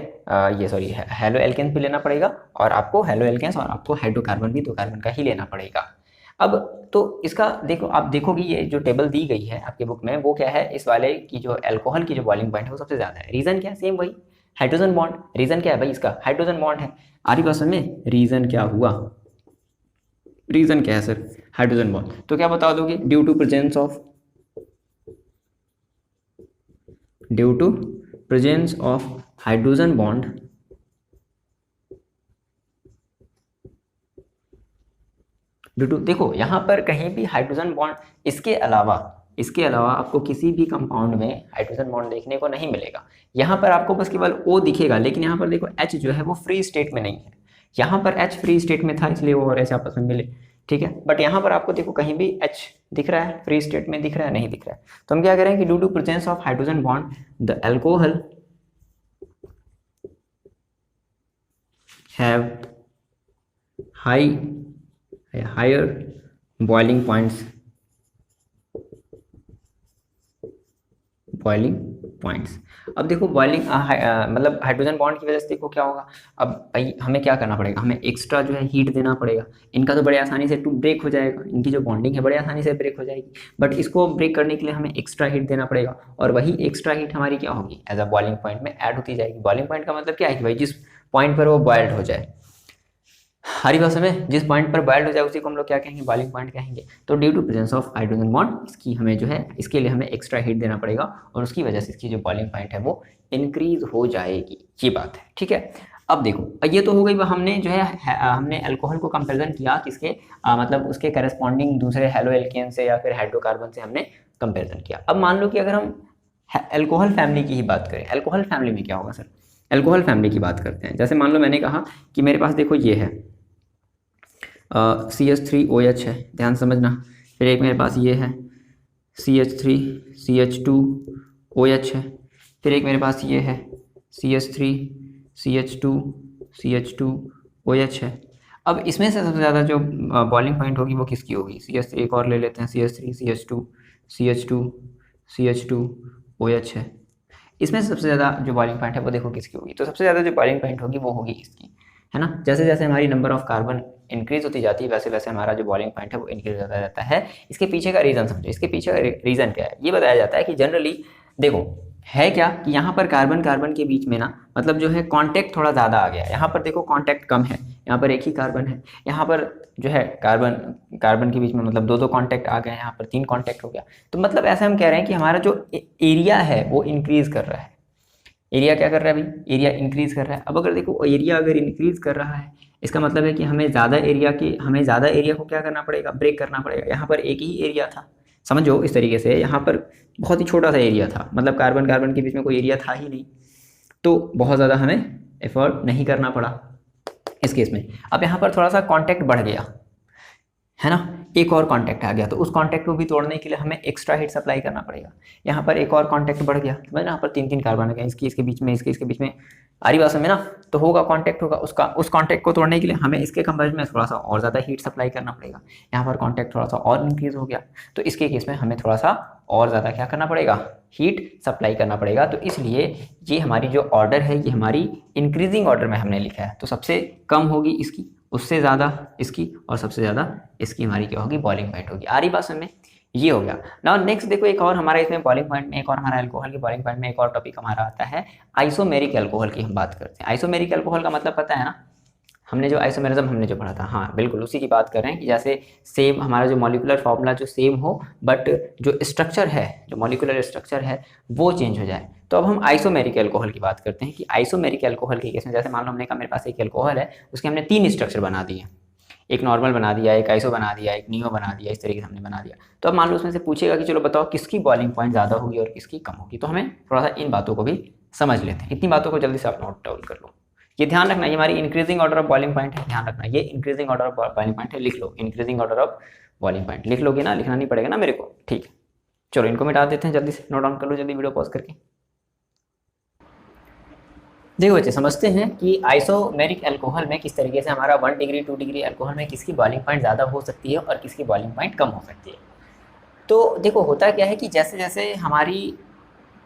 ये सॉरी हेलो एल्केन्स भी लेना पड़ेगा, और आपको हेलो एल्केन्स और आपको हाइड्रोकार्बन भी 2 कार्बन का ही लेना पड़ेगा। अब तो इसका देखो, आप देखोगे ये जो टेबल दी गई है आपके बुक में, वो क्या है, इस वाले की जो अल्कोहल की जो बॉइलिंग पॉइंट है वो सबसे ज़्यादा है। रीज़न क्या है, सेम वही हाइड्रोजन बॉन्ड। रीज़न क्या है भाई, इसका हाइड्रोजन बॉन्ड है। आरी क्वेश्चन में रीज़न क्या हुआ, रीज़न क्या है सर, हाइड्रोजन बॉन्ड। तो क्या बता दोगे, due to presence of hydrogen bond due to, देखो यहाँ पर कहीं भी हाइड्रोजन बॉन्ड, इसके अलावा आपको किसी भी कंपाउंड में हाइड्रोजन बॉन्ड देखने को नहीं मिलेगा। यहाँ पर आपको बस केवल O दिखेगा, लेकिन यहाँ पर देखो H जो है वो फ्री स्टेट में नहीं है। यहाँ पर H फ्री स्टेट में था इसलिए वो और H आपस में मिले, ठीक है। बट यहाँ पर आपको देखो कहीं भी H दिख रहा है, फ्री स्टेट में दिख रहा है, नहीं दिख रहा है। तो हम क्या करें कि due to presence of hydrogen bond the alcohol have higher boiling points, अब देखो बॉइलिंग मतलब हाइड्रोजन बॉन्ड की वजह से देखो क्या होगा। अब भाई हमें क्या करना पड़ेगा, हमें एक्स्ट्रा जो है हीट देना पड़ेगा। इनका तो बड़े आसानी से टू ब्रेक हो जाएगा, इनकी जो बॉन्डिंग है बड़े आसानी से ब्रेक हो जाएगी, बट इसको ब्रेक करने के लिए हमें एक्स्ट्रा हीट देना पड़ेगा, और वही एक्स्ट्रा हीट हमारी क्या होगी, एज अ बॉइलिंग पॉइंट में ऐड होती जाएगी। बॉइलिंग पॉइंट का मतलब क्या है कि भाई जिस पॉइंट पर वो बॉइल्ड हो जाए, हरी भाषा में जिस पॉइंट पर बॉइल्ड हो जाए उसी को हम लोग क्या कहेंगे, बॉइलिंग पॉइंट कहेंगे। तो due to presence of hydrogen bond, इसकी हमें जो है इसके लिए हमें एक्स्ट्रा हीट देना पड़ेगा, और उसकी वजह से इसकी जो बॉइलिंग पॉइंट है वो इंक्रीज हो जाएगी, ये बात है, ठीक है। अब देखो ये तो हो गई, हमने जो है हमने अल्कोहल को कंपेरिजन किया किसके, मतलब उसके करस्पॉन्डिंग दूसरे हेलो एल्केन से या फिर हाइड्रोकार्बन से हमने कंपेरिजन किया। अब मान लो कि अगर हम अल्कोहल फैमिली की ही बात करें, अल्कोहल फैमिली में क्या होगा सर, अल्कोहल फैमिली की बात करते हैं। जैसे मान लो मैंने कहा कि मेरे पास देखो ये है CH3OH है, ध्यान समझना। फिर एक मेरे पास ये है CH3CH2OH है। फिर एक मेरे पास ये है CH3CH2CH2OH है। अब इसमें से सबसे ज़्यादा जो बॉइलिंग पॉइंट होगी वो किसकी होगी, CH3, एक और ले लेते हैं CH3CH2OH है। इसमें से सबसे ज़्यादा जो बॉइलिंग पॉइंट है वो देखो किसकी होगी, तो सबसे ज़्यादा जो बॉइलिंग पॉइंट होगी वो होगी इसकी, है ना। जैसे जैसे हमारी नंबर ऑफ कार्बन इंक्रीज होती जाती है वैसे वैसे हमारा जो बॉइलिंग पॉइंट है वो इंक्रीज होता जाता है। इसके पीछे का रीज़न समझो, इसके पीछे का रीज़न क्या है, ये बताया जाता है कि जनरली देखो है क्या कि यहाँ पर कार्बन कार्बन के बीच में ना, मतलब जो है कांटेक्ट थोड़ा ज़्यादा आ गया है। यहाँ पर देखो कांटेक्ट कम है, यहाँ पर एक ही कार्बन है, यहाँ पर जो है कार्बन कार्बन के बीच में मतलब 2 कांटेक्ट आ गए, यहाँ पर 3 कांटेक्ट हो गया। तो मतलब ऐसा हम कह रहे हैं कि हमारा जो एरिया है वो इंक्रीज कर रहा है, एरिया क्या कर रहा है भाई, एरिया इंक्रीज कर रहा है। अब अगर देखो एरिया अगर इंक्रीज कर रहा है, इसका मतलब है कि हमें ज़्यादा एरिया को क्या करना पड़ेगा, ब्रेक करना पड़ेगा। यहाँ पर एक ही एरिया था, समझो इस तरीके से, यहाँ पर बहुत ही छोटा सा एरिया था, मतलब कार्बन कार्बन के बीच में कोई एरिया था ही नहीं, तो बहुत ज़्यादा हमें एफर्ट नहीं करना पड़ा इस केस में। अब यहाँ पर थोड़ा सा कांटेक्ट बढ़ गया है ना, एक और कांटेक्ट आ गया, तो उस कांटेक्ट को भी तोड़ने के लिए हमें एक्स्ट्रा हीट सप्लाई करना पड़ेगा। यहाँ पर एक और कांटेक्ट बढ़ गया, मतलब यहाँ पर 3 कार्बन आ गए, इसके बीच में, इसके बीच में, आ रही बात में ना, तो होगा कांटेक्ट होगा, उस कांटेक्ट को तोड़ने के लिए हमें इसके कंपेरिजन में थोड़ा सा और ज़्यादा हीट सप्लाई करना पड़ेगा। यहाँ पर कांटेक्ट थोड़ा सा और इंक्रीज हो गया, तो इसके केस में हमें थोड़ा सा और ज़्यादा क्या करना पड़ेगा, हीट सप्लाई करना पड़ेगा। तो इसलिए ये हमारी जो ऑर्डर है ये हमारी इंक्रीजिंग ऑर्डर में हमने लिखा है, तो सबसे कम होगी इसकी, उससे ज़्यादा इसकी, और सबसे ज़्यादा इसकी हमारी क्या होगी, बॉइलिंग पॉइंट होगी। आ रही बात समझ में, ये हो गया। नाउ नेक्स्ट देखो, एक और हमारा इसमें बॉइलिंग पॉइंट में, एक और हमारा अल्कोहल की बॉइलिंग पॉइंट में एक और टॉपिक हमारा आता है आइसोमेरिक अल्कोहल की हम बात करते हैं। आइसोमेरिक अल्कोहल का मतलब पता है ना, हमने जो आइसोमेरिज्म हमने जो पढ़ा था, हाँ बिल्कुल उसी की बात कर रहे हैं कि जैसे सेम हमारा जो मॉलिक्यूलर फॉर्मूला जो सेम हो, बट जो स्ट्रक्चर है, जो मॉलिक्यूलर स्ट्रक्चर है वो चेंज हो जाए। तो अब हम आइसोमेरिक अल्कोहल की बात करते हैं कि आइसोमेरिक अल्कोहल के केस में, जैसे मान लो हमने कहा मेरे पास एक अल्कोहल है, उसके हमने 3 स्ट्रक्चर बना दिए, एक नॉर्मल बना दिया, एक आइसो बना दिया, एक नियो बना दिया, इस तरीके से हमने बना दिया। तो अब मान लो उसमें से पूछेगा कि चलो बताओ किसकी बॉइलिंग पॉइंट ज़्यादा होगी और किसकी कम होगी, तो हमें थोड़ा सा इन बातों को भी समझ लेते हैं। इतनी बातों को जल्दी से आप नोट डाउन कर लो, ये ध्यान रखना, ये हमारी increasing order of boiling point है, ध्यान रखना ये increasing order of boiling point है, लिख लो increasing order of boiling point, लिख लोगे ना, लिखना नहीं पड़ेगा ना मेरे को, ठीक है। चलो इनको मिटा देते हैं, जल्दी से नोट डाउन कर लो, जल्दी वीडियो पॉज करके। देखो बच्चे, समझते हैं कि आइसोमेरिक अल्कोहल में किस तरीके से हमारा 1 डिग्री 2 डिग्री अल्कोहल में किसकी बॉइलिंग पॉइंट ज़्यादा हो सकती है और किसकी बॉइलिंग पॉइंट कम हो सकती है। तो देखो होता क्या है कि जैसे जैसे हमारी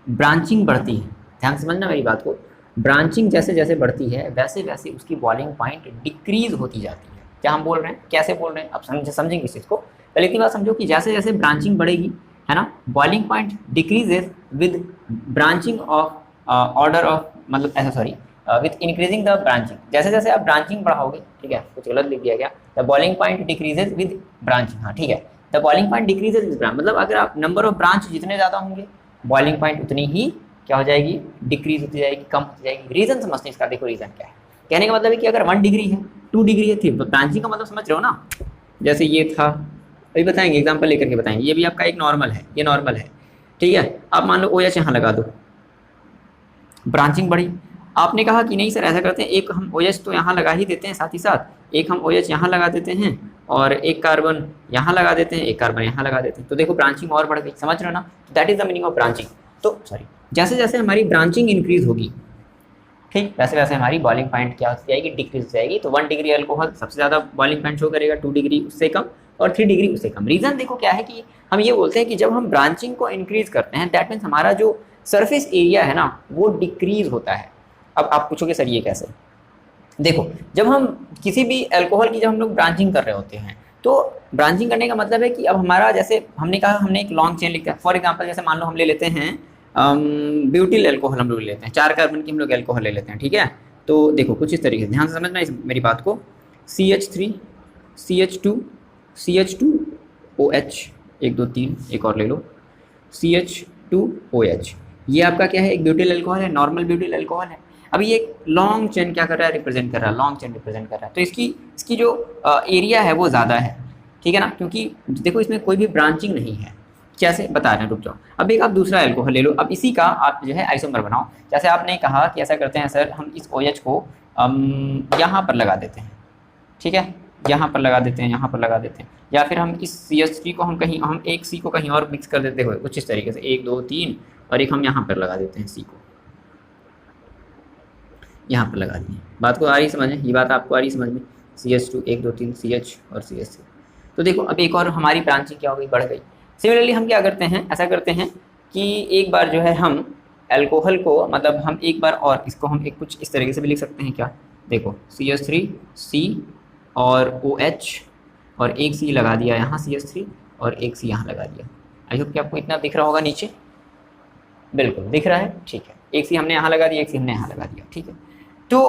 ब्रांचिंग बढ़ती है, ध्यान से समझना मेरी बात को, ब्रांचिंग जैसे जैसे बढ़ती है वैसे वैसे उसकी बॉइलिंग पॉइंट डिक्रीज होती जाती है। क्या हम बोल रहे हैं, कैसे बोल रहे हैं, अब समझेंगे इस चीज़ को। पहले इतनी बात समझो कि जैसे जैसे ब्रांचिंग बढ़ेगी, है ना, boiling point decreases with branching of order of, मतलब ऐसा sorry, with increasing the branching. जैसे जैसे आप ब्रांचिंग बढ़ाओगे, ठीक है, कुछ गलत लिख दिया गया, the boiling point decreases with branching, हाँ ठीक है, the boiling point decreases with branch, मतलब अगर आप नंबर ऑफ ब्रांच जितने ज़्यादा होंगे बॉइलिंग पॉइंट उतनी ही क्या हो जाएगी, डिक्रीज होती जाएगी, कम होती जाएगी। रीज़न समझते हैं इसका, देखो रीज़न क्या है। कहने का मतलब है कि अगर 1 डिग्री है, 2 डिग्री है, थी ब्रांचिंग का मतलब समझ रहे हो ना, जैसे ये था, अभी बताएंगे एग्जाम्पल लेकर के बताएंगे, ये भी आपका एक नॉर्मल है, ये नॉर्मल है, ठीक है। आप मान लो OH यहाँ लगा दो, ब्रांचिंग बढ़ी, आपने कहा कि नहीं सर ऐसा करते हैं, एक हम OH तो यहाँ लगा ही देते हैं, साथ ही साथ एक हम OH यहाँ लगा देते हैं और एक कार्बन यहाँ लगा देते हैं, एक कार्बन यहाँ लगा देते हैं, तो देखो ब्रांचिंग और बढ़ गई, समझ रहे हो ना, that is the meaning of branching. तो सॉरी, जैसे जैसे हमारी ब्रांचिंग इंक्रीज होगी, ठीक, वैसे वैसे हमारी बॉइलिंग पॉइंट क्या हो जाएगी, डिक्रीज हो जाएगी। तो 1 डिग्री अल्कोहल सबसे ज़्यादा बॉइलिंग पॉइंट शो करेगा, 2 डिग्री उससे कम और 3 डिग्री उससे कम। रीज़न देखो क्या है कि हम ये बोलते हैं कि जब हम ब्रांचिंग को इंक्रीज करते हैं, दैट मीन्स हमारा जो सरफेस एरिया है ना वो डिक्रीज होता है। अब आप पूछोगे सर ये कैसे, देखो जब हम किसी भी अल्कोहल की जब हम लोग ब्रांचिंग कर रहे होते हैं, तो ब्रांचिंग करने का मतलब है कि अब हमारा, जैसे हमने कहा हमने एक लॉन्ग चेन लिखा है, फॉर एग्जांपल जैसे मान लो हम ले लेते हैं ब्यूटिल अल्कोहल, हम लोग ले लेते हैं 4 कार्बन की हम लोग अल्कोहल ले लेते हैं, ठीक है। तो देखो कुछ इस तरीके से ध्यान से समझना इस मेरी बात को, CH3 CH2 CH2OH, 1 2 3, एक और ले लो CH2OH, ये आपका क्या है, एक ब्यूटिल अल्कोहल है, नॉर्मल ब्यूटिल अल्कोहल है। अब ये लॉन्ग चेन क्या कर रहा है, रिप्रेजेंट कर रहा है, लॉन्ग चेन रिप्रेजेंट कर रहा है। तो इसकी जो एरिया है वो ज़्यादा है, ठीक है ना, क्योंकि देखो इसमें कोई भी ब्रांचिंग नहीं है। कैसे बता रहे हैं, रुक जाओ। अब एक आप दूसरा अल्कोहल ले लो, अब इसी का आप जो है आइसोमर बनाओ। जैसे आपने कहा कि ऐसा करते हैं सर, हम इस OH को यहाँ पर लगा देते हैं, ठीक है, यहाँ पर लगा देते हैं, यहाँ पर लगा देते हैं, या फिर हम इस CH3 को हम एक C को कहीं और मिक्स कर देते हुए कुछ इस तरीके से 1 2 3 और एक हम यहाँ पर लगा देते हैं, C को यहाँ पर लगा दिए। बात को आ रही समझ में, ये बात आपको आ रही समझ में, CH2 1 2 3 CH और CH3। तो देखो अब एक और हमारी ब्रांचिंग क्या हो गई, बढ़ गई। सिमिलरली हम क्या करते हैं, ऐसा करते हैं कि एक बार जो है हम अल्कोहल को, मतलब हम एक बार और इसको हम एक कुछ इस तरीके से भी लिख सकते हैं, क्या देखो CH3 C और OH और एक C लगा दिया यहाँ CH3 और एक C यहाँ लगा दिया। आई होप कि आपको इतना दिख रहा होगा नीचे, बिल्कुल दिख रहा है, ठीक है। एक C हमने यहाँ लगा दिया, एक C हमने यहाँ लगा दिया, ठीक है। तो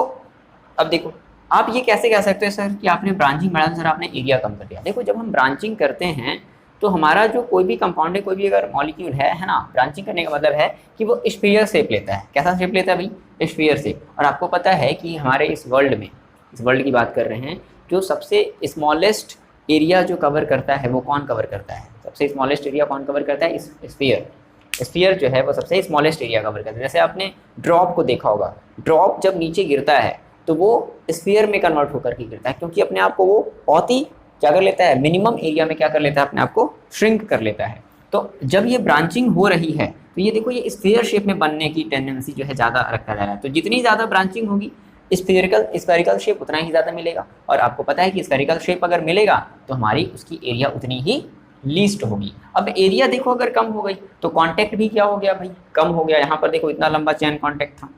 अब देखो आप ये कैसे कह सकते हो सर कि आपने ब्रांचिंग बढ़ा, सर आपने एरिया कम कर दिया। देखो जब हम ब्रांचिंग करते हैं तो हमारा जो कोई भी कंपाउंड है, कोई भी अगर मॉलिक्यूल है ना, ब्रांचिंग करने का मतलब है कि वो स्फीयर शेप लेता है। कैसा शेप लेता है भाई? Sphere shape. और आपको पता है कि हमारे इस वर्ल्ड में, इस वर्ल्ड की बात कर रहे हैं, जो सबसे स्मॉलेस्ट एरिया जो कवर करता है वो कौन कवर करता है? सबसे स्मॉलेस्ट एरिया कौन कवर करता है? स्फीयर। स्फीयर जो है वो सबसे स्मॉलेस्ट एरिया कवर करता है। जैसे आपने ड्रॉप को देखा होगा, ड्रॉप जब नीचे गिरता है तो वो स्फीयर में कन्वर्ट होकर के गिरता है, क्योंकि अपने आप को वो बहुत ही क्या कर लेता है, मिनिमम एरिया में क्या कर लेता है, अपने आप को श्रिंक कर लेता है। तो जब ये ब्रांचिंग हो रही है तो ये देखो, ये स्फीयर शेप में बनने की टेंडेंसी जो है ज़्यादा रखा जा रहा है। तो जितनी ज़्यादा ब्रांचिंग होगी स्फेरिकल शेप उतना ही ज़्यादा मिलेगा। और आपको पता है कि स्फेरिकल शेप अगर मिलेगा तो हमारी उसकी एरिया उतनी ही लीस्ट होगी। अब एरिया देखो अगर कम हो गई तो कांटेक्ट भी क्या हो गया भाई? कम हो गया। यहाँ पर देखो इतना लंबा चैन कांटेक्ट था,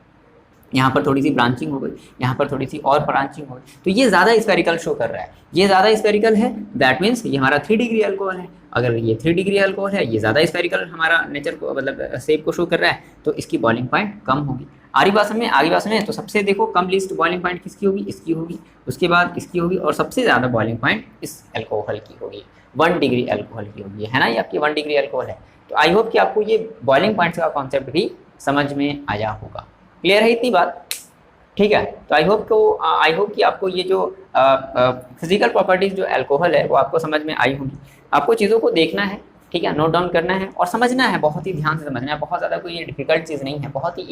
यहाँ पर थोड़ी सी ब्रांचिंग हो गई, यहाँ पर थोड़ी सी और ब्रांचिंग हो गई, तो ये ज़्यादा स्फेरिकल शो कर रहा है। ये ज़्यादा स्फेरिकल है, दैट मीन्स ये हमारा 3 डिग्री अल्कोहल है। अगर ये 3 डिग्री अल्कोहल है, ये ज़्यादा स्फेरिकल हमारा नेचर को मतलब शेप को शो कर रहा है, तो इसकी बॉइलिंग पॉइंट कम होगी। आगे बात में तो सबसे देखो कम लीस्ट बॉइलिंग पॉइंट किसकी होगी? इसकी होगी, उसके बाद इसकी होगी, और सबसे ज़्यादा बॉइलिंग पॉइंट इस अल्कोहल की होगी, 1 डिग्री अल्कोहल की होगी, है ना। ये आपकी 1 डिग्री अल्कोहल है। तो आई होप कि आपको ये बॉइलिंग पॉइंट्स का कॉन्सेप्ट भी समझ में आया होगा। क्लियर है इतनी बात? ठीक है। तो आई होप कि आपको ये जो फिजिकल प्रॉपर्टीज जो अल्कोहल है वो आपको समझ में आई होंगी। आपको चीज़ों को देखना है, ठीक है, नोट डाउन करना है और समझना है, बहुत ही ध्यान से समझना है। बहुत ज़्यादा कोई डिफिकल्ट चीज़ नहीं है, बहुत ही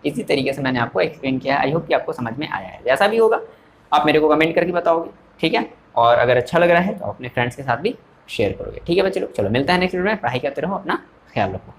ईजी तरीके से मैंने आपको एक्सप्लेन किया है। आई होप कि आपको समझ में आया है। जैसा भी होगा आप मेरे को कमेंट करके बताओगे, ठीक है। और अगर अच्छा लग रहा है तो अपने फ्रेंड्स के साथ भी शेयर करोगे, ठीक है बच्चे लोग। चलो मिलता है नेक्स्ट वीडियो में। पढ़ाई करते रहो, अपना ख्याल रखो।